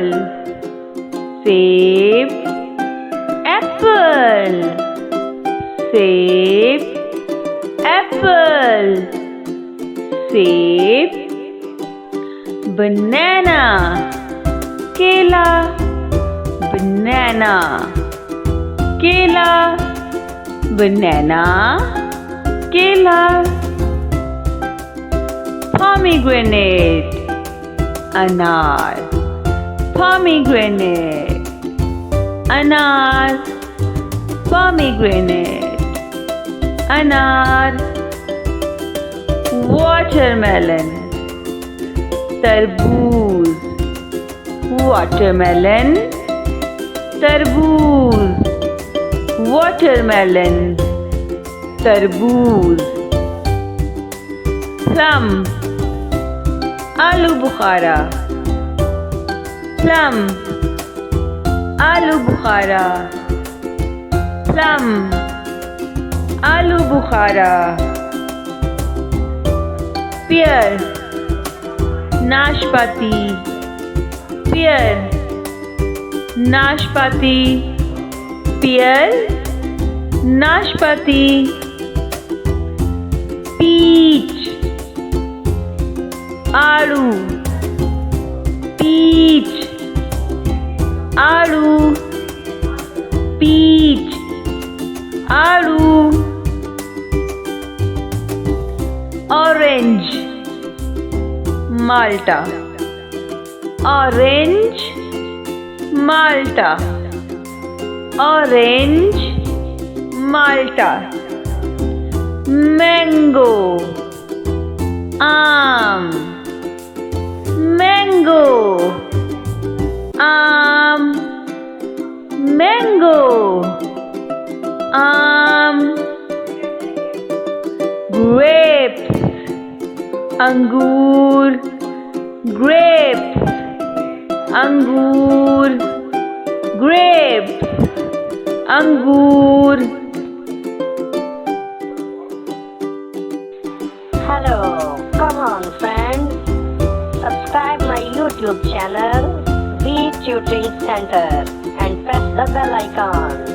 apple. Save. Apple. Save. Apple. Save. Banana. Kela. Banana. Kela. Banana. Kela. Pomegranate. Anar. Pomegranate. Anar. Pomegranate. Anar. Watermelon. Tarboos. Watermelon. Tarboos. Watermelon. Tarboos. Plum. Aloo bukhara. Plum. Aloo bukhara. Plum. Aloo bukhara. Pear. Nashpati. Pear. Nashpati. Pear. Nashpati. Peach. Aru. Peach. Aru. Peach. Aru. Orange. Malta. Orange. Malta. Orange. Malta. Mango. Aam. Mango. Aam. Mango. Aam. Grapes. Angur. Grapes. Angur. Grapes. Angur. Hello, come on friends, subscribe my YouTube channel, Tutoring Center, and press the bell icon.